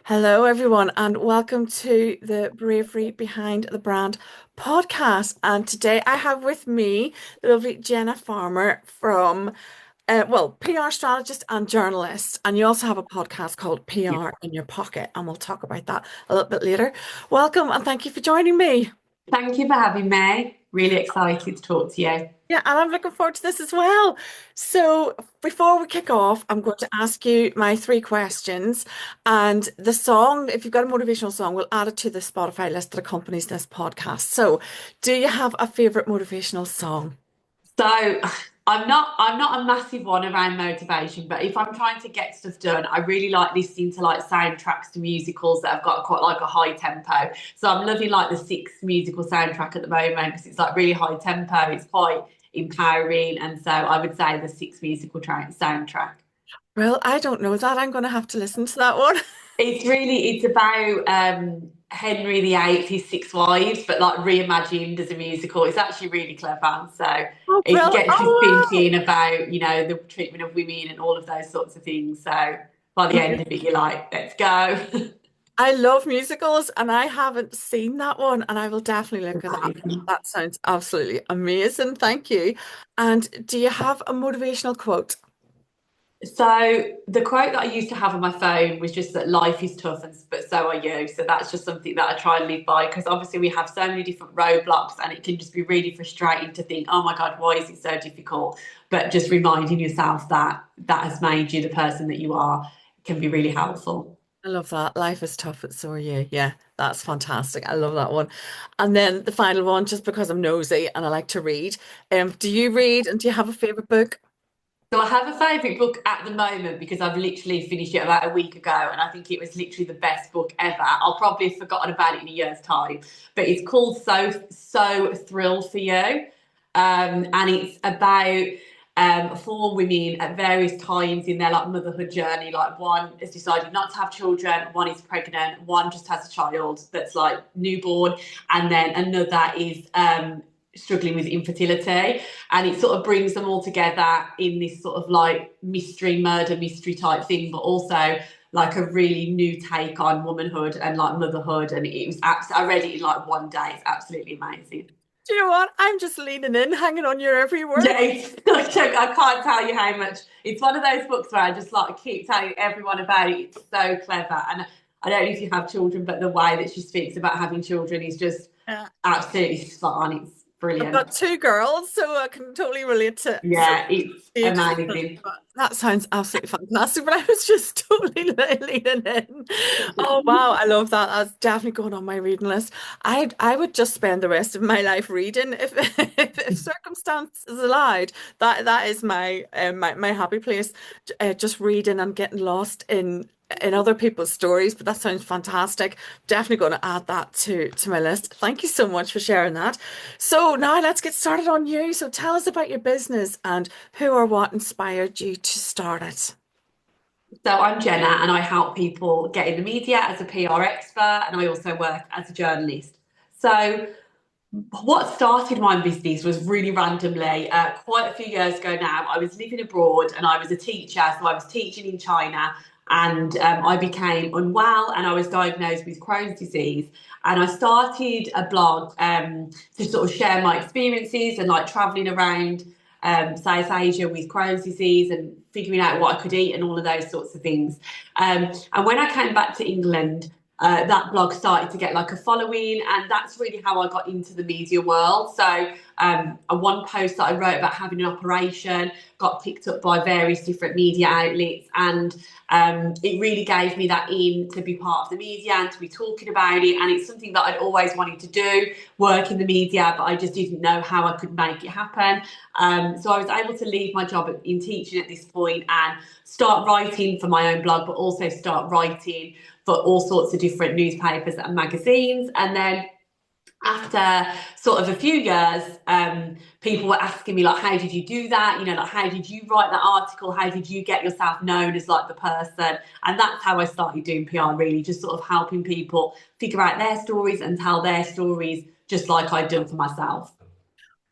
Hello, everyone, and welcome to the Bravery Behind the Brand podcast. And today I have with me the lovely Jenna Farmer from, PR strategist and journalist. And you also have a podcast called PR in Your Pocket, and we'll talk about that a little bit later. Welcome, and thank you for joining me. Thank you for having me. Really excited to talk to you. Yeah, and I'm looking forward to this as well. So, before we kick off, I'm going to ask you my three questions. And the song, if you've got a motivational song, we'll add it to the Spotify list that accompanies this podcast. So, do you have a favorite motivational song? So I'm not a massive one around motivation, but if I'm trying to get stuff done, I really like listening to like soundtracks to musicals that have got quite like a high tempo. So I'm loving like the Six musical soundtrack at the moment because it's like really high tempo. It's quite empowering, and so I would say the Six musical soundtrack. Well, I don't know that. I'm going to have to listen to that one. It's about Henry VIII, his six wives, but like reimagined as a musical. It's actually really clever. So Oh, it brilliant. gets you Oh, thinking about, the treatment of women and all of those sorts of things. So by the wow. end of it, you're like, let's go. I love musicals and I haven't seen that one, and I will definitely look at that. That sounds absolutely amazing. Thank you. And do you have a motivational quote? So the quote that I used to have on my phone was just that life is tough, and but so are you. So that's just something that I try and live by because obviously we have so many different roadblocks, and it can just be really frustrating to think, oh my God, why is it so difficult? But just reminding yourself that that has made you the person that you are can be really helpful. I love that. Life is tough, but so are you. Yeah, that's fantastic. I love that one. And then the final one, just because I'm nosy and I like to read. Do you read and do you have a favorite book? So I have a favourite book at the moment because I've literally finished it about a week ago, and I think it was literally the best book ever. I'll probably have forgotten about it in a year's time, but it's called So Thrill for You, and it's about four women at various times in their like motherhood journey. Like one has decided not to have children, one is pregnant, one just has a child that's like newborn, and then another is struggling with infertility, and it sort of brings them all together in this sort of like mystery murder mystery type thing, but also like a really new take on womanhood and like motherhood. And it was I read it in like one day. It's absolutely amazing. Do you know what? I'm just leaning in, hanging on your every word. Yeah, I can't tell you how much. It's one of those books where I just like keep telling everyone about it. It's so clever, and I don't know if you have children, but the way that she speaks about having children is just Yeah. absolutely spot on. It's I've got brilliant. two girls, so I can totally relate to Yeah, it's ages. amazing. That sounds absolutely fantastic, but I was just totally leaning in. Oh wow, I love that. That's definitely going on my reading list. I would just spend the rest of my life reading if if circumstances allowed. That is my happy place. Just reading and getting lost in other people's stories. But that sounds fantastic. Definitely going to add that to my list. Thank you so much for sharing that. So now let's get started on you. So tell us about your business and who or what inspired you to start it. So I'm Jenna, and I help people get in the media as a PR expert, and I also work as a journalist. So what started my business was really randomly. Quite a few years ago now, I was living abroad and I was a teacher. So I was teaching in China, and I became unwell and I was diagnosed with Crohn's disease. And I started a blog to sort of share my experiences and like traveling around South Asia with Crohn's disease and figuring out what I could eat and all of those sorts of things. And when I came back to England, that blog started to get like a following, and that's really how I got into the media world. So, a one post that I wrote about having an operation got picked up by various different media outlets, and it really gave me that in to be part of the media and to be talking about it. And it's something that I'd always wanted to do, work in the media, but I just didn't know how I could make it happen. So I was able to leave my job in teaching at this point and start writing for my own blog, but also start writing for all sorts of different newspapers and magazines. And then after sort of a few years, people were asking me like, how did you do that? Like how did you write that article? How did you get yourself known as like the person? And that's how I started doing PR, really, just sort of helping people figure out their stories and tell their stories just like I'd done for myself.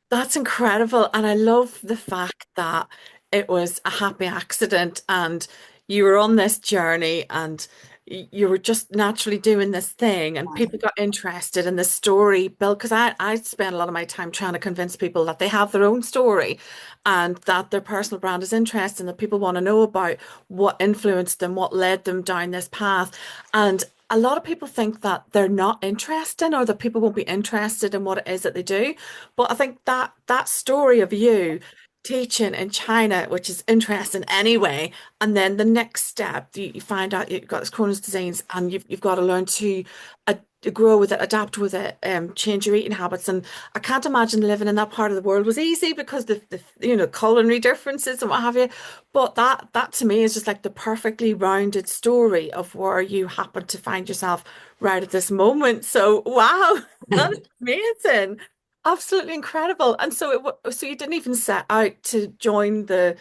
That's incredible. And I love the fact that it was a happy accident and you were on this journey and you were just naturally doing this thing and people got interested in the story built because I spent a lot of my time trying to convince people that they have their own story and that their personal brand is interesting, that people want to know about what influenced them, what led them down this path. And a lot of people think that they're not interested or that people won't be interested in what it is that they do. But I think that that story of you teaching in China, which is interesting anyway, and then the next step, you find out you've got this Crohn's disease and you've got to learn to grow with it, adapt with it, change your eating habits. And I can't imagine living in that part of the world was easy because the culinary differences and what have you. But that to me is just like the perfectly rounded story of where you happen to find yourself right at this moment. So wow, that is amazing. Absolutely incredible. And so so you didn't even set out to join to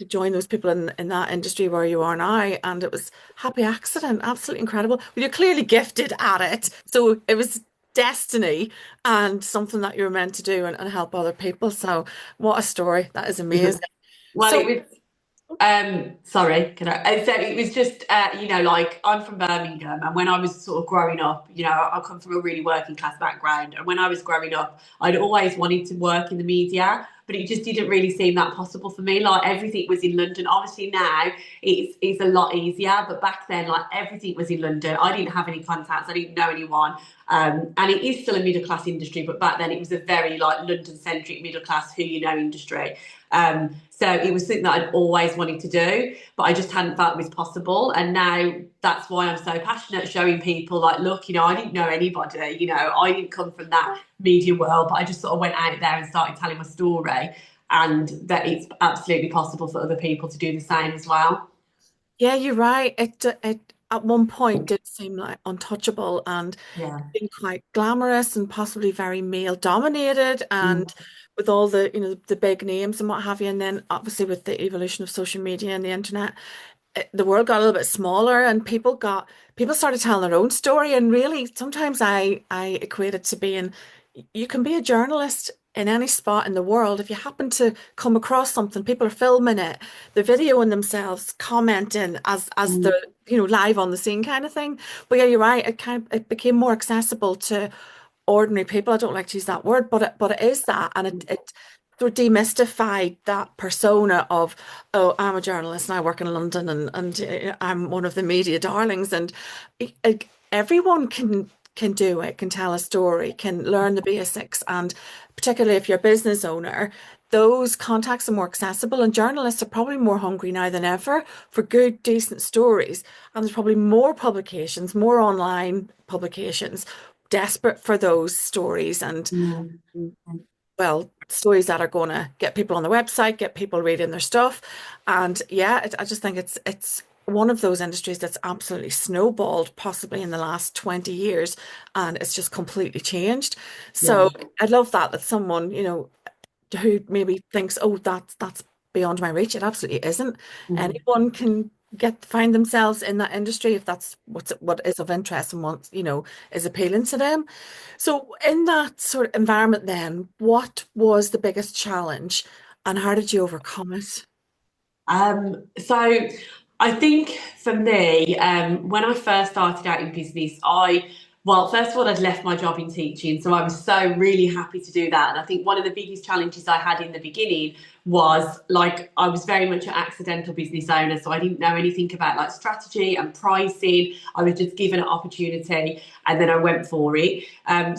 join those people in that industry where you are now. And it was happy accident. Absolutely incredible. Well, you're clearly gifted at it. So it was destiny and something that you were meant to do and help other people. So what a story. That is amazing. Well, So it was sorry, can I? So it was just, like I'm from Birmingham, and when I was sort of growing up, I come from a really working class background, and when I was growing up, I'd always wanted to work in the media, but it just didn't really seem that possible for me. Like everything was in London. Obviously now it's a lot easier, but back then, like everything was in London. I didn't have any contacts. I didn't know anyone. And it is still a middle class industry, but back then it was a very like London-centric middle class who you know industry. So it was something that I'd always wanted to do, but I just hadn't felt it was possible. And now that's why I'm so passionate, showing people like, look, I didn't know anybody, I didn't come from that media world, but I just sort of went out there and started telling my story, and that it's absolutely possible for other people to do the same as well. yeah, you're right. It at one point did seem like untouchable and Yeah. been quite glamorous and possibly very male dominated Mm. and with all the the big names and what have you, and then obviously with the evolution of social media and the internet, the world got a little bit smaller and people started telling their own story. And really sometimes I equate it to being, you can be a journalist in any spot in the world. If you happen to come across something, people are filming it, they're videoing themselves, commenting as Mm. they're live on the scene kind of thing. But yeah, you're right, it became more accessible to ordinary people. I don't like to use that word, but it is that, and it sort of demystified that persona of, oh, I'm a journalist and I work in London and I'm one of the media darlings, and everyone can do it, can tell a story, can learn the basics, and particularly if you're a business owner, those contacts are more accessible, and journalists are probably more hungry now than ever for good, decent stories. And there's probably more publications, more online publications desperate for those stories and, Mm. well, stories that are going to get people on the website, get people reading their stuff. And yeah, I just think it's one of those industries that's absolutely snowballed possibly in the last 20 years, and it's just completely changed. Yeah. So I love that someone, who maybe thinks, oh, that's beyond my reach. It absolutely isn't. Mm. Anyone can find themselves in that industry if that's what is of interest and what, is appealing to them. So in that sort of environment then, what was the biggest challenge and how did you overcome it? So I think for me, when I first started out in business, well, first of all, I'd left my job in teaching, so I was so really happy to do that. And I think one of the biggest challenges I had in the beginning was like I was very much an accidental business owner, so I didn't know anything about like strategy and pricing. I was just given an opportunity, and then I went for it.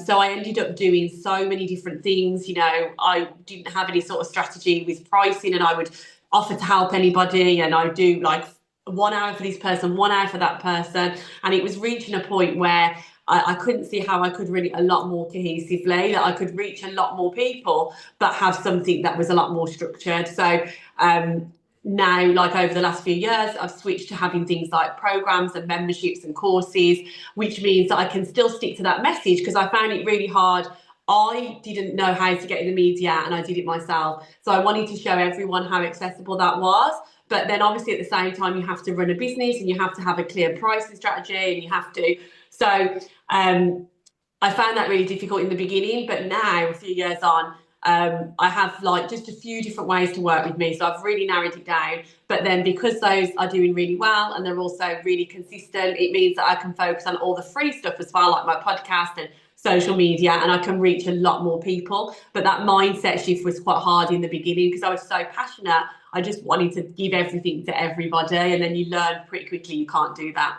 So I ended up doing so many different things. I didn't have any sort of strategy with pricing, and I would offer to help anybody, and I do like 1 hour for this person, 1 hour for that person, and it was reaching a point where I couldn't see how I could really a lot more cohesively, that I could reach a lot more people, but have something that was a lot more structured. So now, like over the last few years, I've switched to having things like programs and memberships and courses, which means that I can still stick to that message because I found it really hard. I didn't know how to get in the media and I did it myself. So I wanted to show everyone how accessible that was. But then obviously at the same time, you have to run a business and you have to have a clear pricing strategy and you have to. So I found that really difficult in the beginning, but now, a few years on, I have like just a few different ways to work with me. So I've really narrowed it down. But then because those are doing really well and they're also really consistent, it means that I can focus on all the free stuff as well, like my podcast and social media, and I can reach a lot more people. But that mindset shift was quite hard in the beginning because I was so passionate. I just wanted to give everything to everybody, and then you learn pretty quickly you can't do that.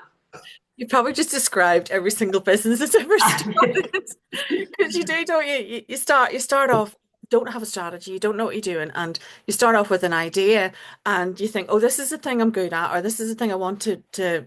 You probably just described every single business that's ever started. Because you do, don't you? You start off, don't have a strategy, you don't know what you're doing, and you start off with an idea and you think, oh, this is the thing I'm good at, or this is the thing I want to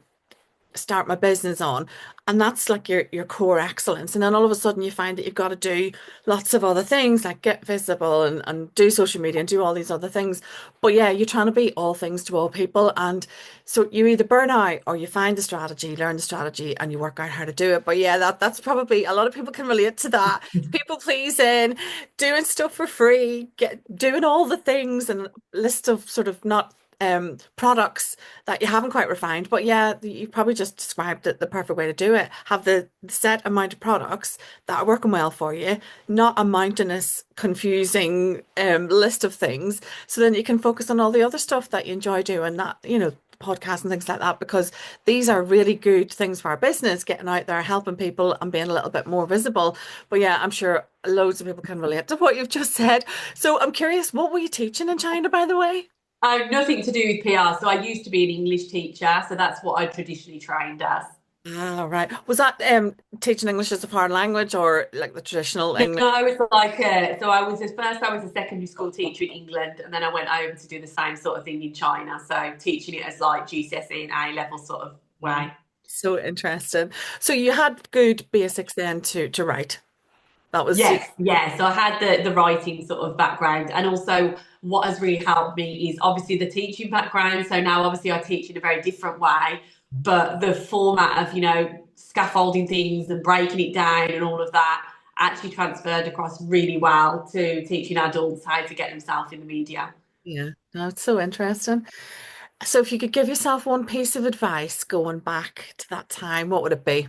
start my business on, and that's like your core excellence. And then all of a sudden you find that you've got to do lots of other things like get visible and do social media and do all these other things. But yeah, you're trying to be all things to all people, and so you either burn out or you find the strategy, learn the strategy, and you work out how to do it. But yeah, that's probably a lot of people can relate to that. People pleasing, doing stuff for free, get doing all the things, and list of sort of not products that you haven't quite refined. But yeah, you probably just described it the perfect way to do it. Have the set amount of products that are working well for you, not a mountainous, confusing list of things. So then you can focus on all the other stuff that you enjoy doing, that, podcasts and things like that, because these are really good things for our business, getting out there, helping people and being a little bit more visible. But yeah, I'm sure loads of people can relate to what you've just said. So I'm curious, what were you teaching in China, by the way? Nothing to do with PR. So I used to be an English teacher, so that's what I traditionally trained as. Ah, right. Was that teaching English as a foreign language or like the traditional No, English? I was like, so I was first I was a secondary school teacher in England, and then I went over to do the same sort of thing in China. So teaching it as like GCSE and A level sort of Wow. way. So interesting. So you had good basics then to write. That was Yes, yeah. So I had the writing sort of background, and also what has really helped me is obviously the teaching background. So now obviously I teach in a very different way, but the format of scaffolding things and breaking it down and all of that actually transferred across really well to teaching adults how to get themselves in the media. yeah. No, it's so interesting. So if you could give yourself one piece of advice going back to that time, what would it be?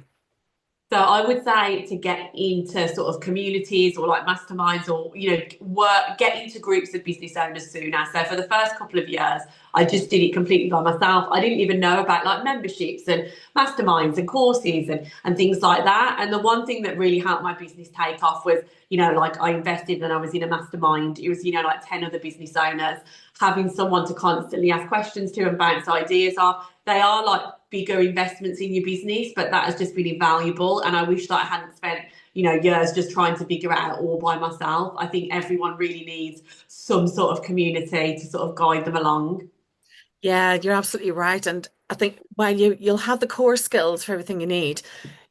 So I would say to get into sort of communities or like masterminds or work get into groups of business owners sooner. So for the first couple of years, I just did it completely by myself. I didn't even know about like memberships and masterminds and courses and things like that. And the one thing that really helped my business take off was, like I invested and I was in a mastermind. It was, like 10 other business owners, having someone to constantly ask questions to and bounce ideas off. They are like bigger investments in your business, but that has just been invaluable. And I wish that I hadn't spent, years just trying to figure it out all by myself. I think everyone really needs some sort of community to sort of guide them along. Yeah, you're absolutely right. And I think while you'll have the core skills for everything you need,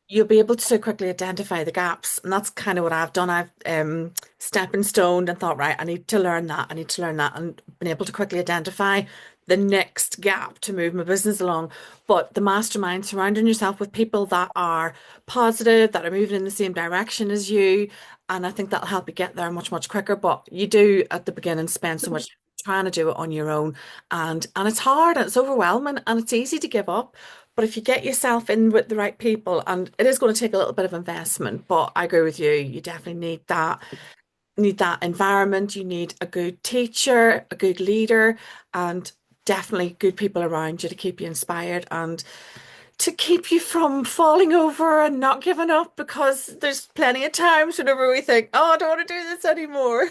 you'll be able to quickly identify the gaps. And that's kind of what I've done. I've stepping stoned and thought, right, I need to learn that. I need to learn that, and been able to quickly identify the next gap to move my business along. But the mastermind, surrounding yourself with people that are positive, that are moving in the same direction as you. And I think that'll help you get there much, much quicker. But you do at the beginning spend so much trying to do it on your own. And it's hard and it's overwhelming and it's easy to give up. But if you get yourself in with the right people, and it is going to take a little bit of investment, but I agree with you, you definitely need that environment. You need a good teacher, a good leader, and definitely good people around you to keep you inspired and to keep you from falling over and not giving up, because there's plenty of times whenever we think, oh, I don't want to do this anymore.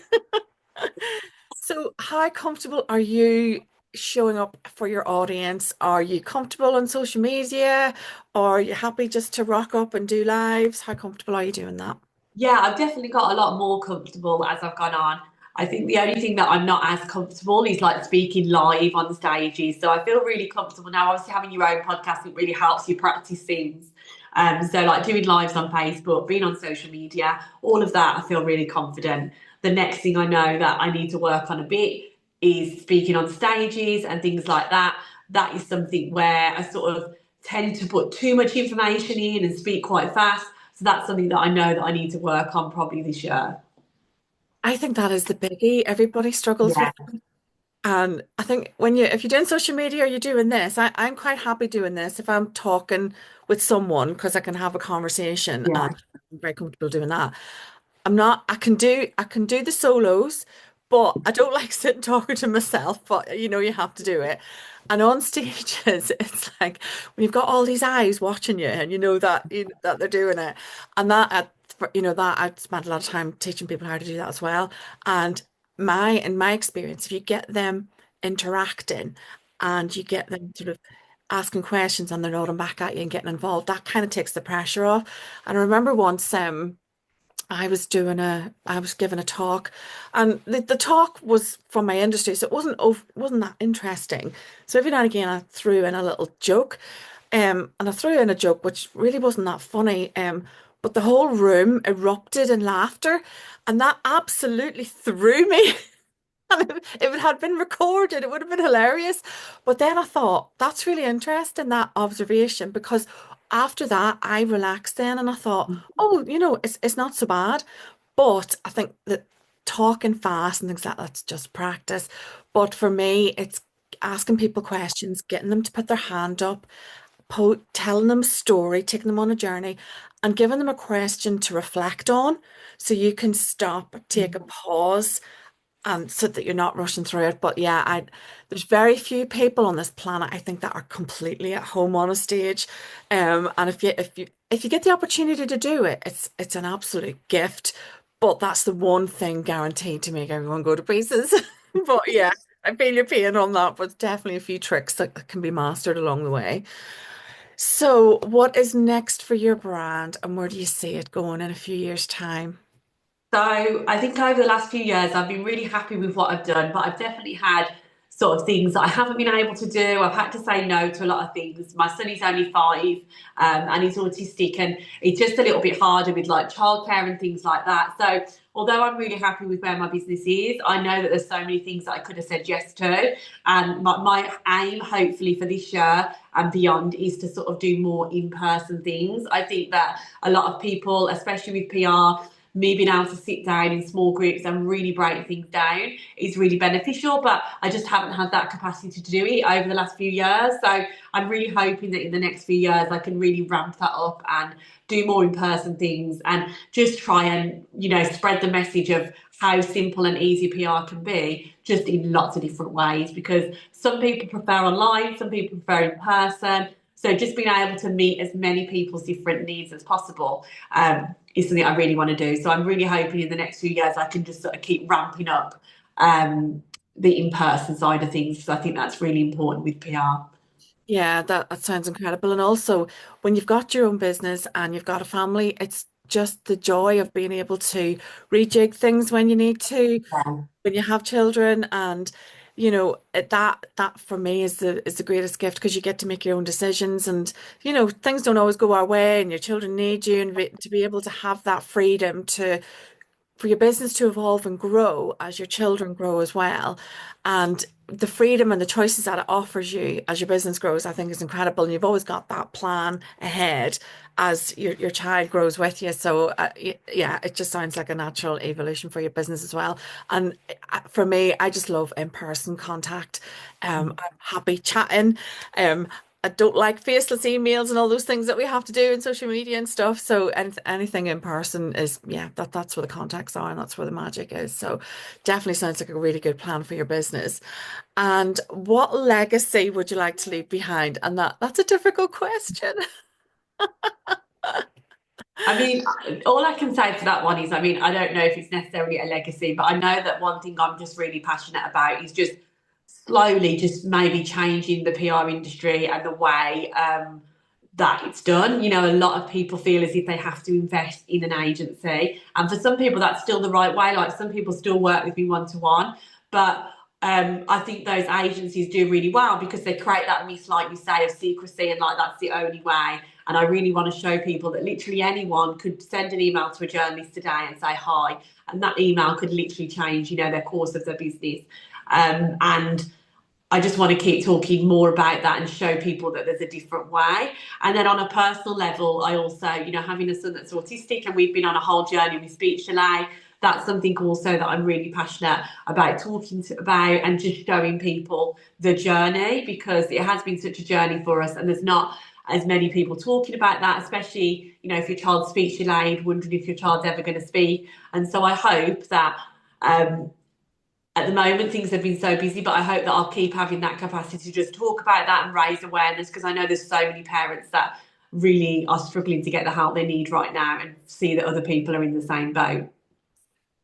So, how comfortable are you showing up for your audience? Are you comfortable on social media? Or are you happy just to rock up and do lives? How comfortable are you doing that? Yeah, I've definitely got a lot more comfortable as I've gone on. I think the only thing that I'm not as comfortable is like speaking live on the stages. So I feel really comfortable now. Obviously, having your own podcast, it really helps you practice things. So like doing lives on Facebook, being on social media, all of that, I feel really confident. The next thing I know that I need to work on a bit is speaking on stages and things like that. That is something where I sort of tend to put too much information in and speak quite fast. So that's something that I know that I need to work on probably this year. I think that is the biggie. Everybody struggles with Yeah, it. And I think if you're doing social media or you're doing this, I'm quite happy doing this if I'm talking with someone because I can have a conversation and yeah. I'm very comfortable doing that. I can do the solos, but I don't like sitting talking to myself, but you have to do it. And on stages, it's like when you've got all these eyes watching you and that they're doing it. And that I've spent a lot of time teaching people how to do that as well. And in my experience, if you get them interacting and you get them sort of asking questions and they're nodding back at you and getting involved, that kind of takes the pressure off. And I remember once I was giving a talk, and the talk was from my industry, so it wasn't that interesting. So every now and again I threw in a little joke, and I threw in a joke which really wasn't that funny, but the whole room erupted in laughter, and that absolutely threw me. And if it had been recorded, it would have been hilarious. But then I thought, that's really interesting, that observation, because after that, I relaxed then and I thought, oh, it's not so bad. But I think that talking fast and things like that's just practice. But for me, it's asking people questions, getting them to put their hand up, telling them a story, taking them on a journey, and giving them a question to reflect on. So you can stop, take a pause, so that you're not rushing through it. But yeah, there's very few people on this planet I think that are completely at home on a stage. And if you get the opportunity to do it, it's an absolute gift. But that's the one thing guaranteed to make everyone go to pieces. But yeah, I feel your pain on that, but definitely a few tricks that can be mastered along the way. So, what is next for your brand, and where do you see it going in a few years' time? So I think over the last few years, I've been really happy with what I've done, but I've definitely had sort of things that I haven't been able to do. I've had to say no to a lot of things. My son is only 5, and he's autistic, and it's just a little bit harder with like childcare and things like that. So although I'm really happy with where my business is, I know that there's so many things that I could have said yes to. And my aim, hopefully, for this year and beyond, is to sort of do more in-person things. I think that a lot of people, especially with PR, me being able to sit down in small groups and really break things down is really beneficial. But I just haven't had that capacity to do it over the last few years. So I'm really hoping that in the next few years I can really ramp that up and do more in-person things and just try and, spread the message of how simple and easy PR can be, just in lots of different ways, because some people prefer online, some people prefer in person. So just being able to meet as many people's different needs as possible, is something I really want to do. So I'm really hoping in the next few years I can just sort of keep ramping up the in-person side of things, because I think that's really important with PR. Yeah, that sounds incredible. And also, when you've got your own business and you've got a family, it's just the joy of being able to rejig things when you need to, when you have children, and that for me is the greatest gift, because you get to make your own decisions, and things don't always go our way, and your children need you, and to be able to have that freedom to for your business to evolve and grow as your children grow as well. And the freedom and the choices that it offers you as your business grows, I think is incredible. And you've always got that plan ahead as your child grows with you. So, yeah, it just sounds like a natural evolution for your business as well. And for me, I just love in-person contact. I'm happy chatting. I don't like faceless emails and all those things that we have to do in social media and stuff. So anything in person is, yeah, that's where the contacts are and that's where the magic is. So definitely sounds like a really good plan for your business. And what legacy would you like to leave behind? And that's a difficult question. I mean, all I can say for that one is, I mean, I don't know if it's necessarily a legacy, but I know that one thing I'm just really passionate about is just slowly just maybe changing the PR industry and the way that it's done. A lot of people feel as if they have to invest in an agency. And for some people, that's still the right way. Like some people still work with me one to one. But I think those agencies do really well because they create that myth, like you say, of secrecy and like that's the only way. And I really want to show people that literally anyone could send an email to a journalist today and say hi, and that email could literally change, their course of their business. And I just want to keep talking more about that and show people that there's a different way. And then on a personal level, I also, having a son that's autistic and we've been on a whole journey with speech delay, that's something also that I'm really passionate about about and just showing people the journey, because it has been such a journey for us and there's not as many people talking about that, especially, if your child's speech delayed, wondering if your child's ever going to speak. And so I hope that um, at the moment things have been so busy, but I hope that I'll keep having that capacity to just talk about that and raise awareness, because I know there's so many parents that really are struggling to get the help they need right now and see that other people are in the same boat.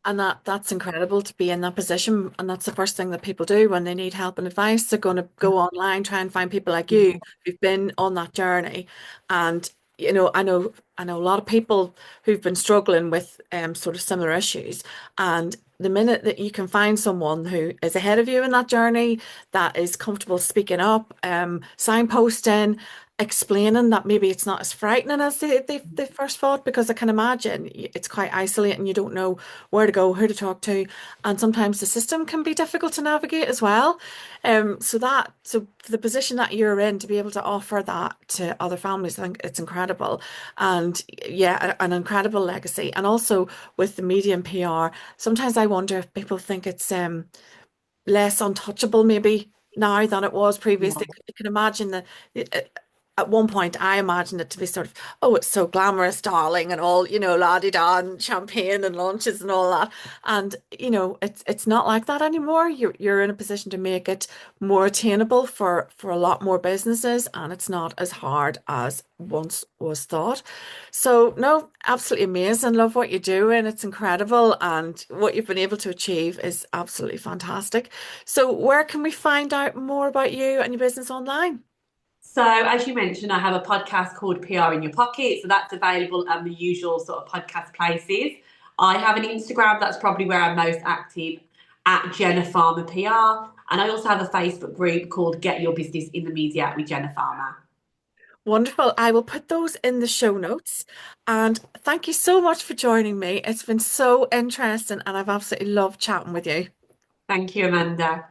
And that's incredible to be in that position. And that's the first thing that people do when they need help and advice. They're going to go online, try and find people like you who've been on that journey. And I know a lot of people who've been struggling with sort of similar issues. And the minute that you can find someone who is ahead of you in that journey, that is comfortable speaking up, signposting, explaining that maybe it's not as frightening as they first thought, because I can imagine it's quite isolating. You don't know where to go, who to talk to, and sometimes the system can be difficult to navigate as well. So the position that you're in to be able to offer that to other families, I think it's incredible, and yeah, an incredible legacy. And also with the media and PR, sometimes I wonder if people think it's less untouchable maybe now than it was previously. Yeah. You can imagine that at one point I imagined it to be sort of, oh, it's so glamorous, darling, and all, la-di-da, and champagne and lunches and all that. And, it's not like that anymore. You're in a position to make it more attainable for a lot more businesses, and it's not as hard as once was thought. So no, absolutely amazing. Love what you do, and it's incredible. And what you've been able to achieve is absolutely fantastic. So where can we find out more about you and your business online? So, as you mentioned, I have a podcast called PR in Your Pocket. So, that's available on the usual sort of podcast places. I have an Instagram, that's probably where I'm most active, at Jenna Farmer PR. And I also have a Facebook group called Get Your Business in the Media with Jenna Farmer. Wonderful. I will put those in the show notes. And thank you so much for joining me. It's been so interesting, and I've absolutely loved chatting with you. Thank you, Amanda.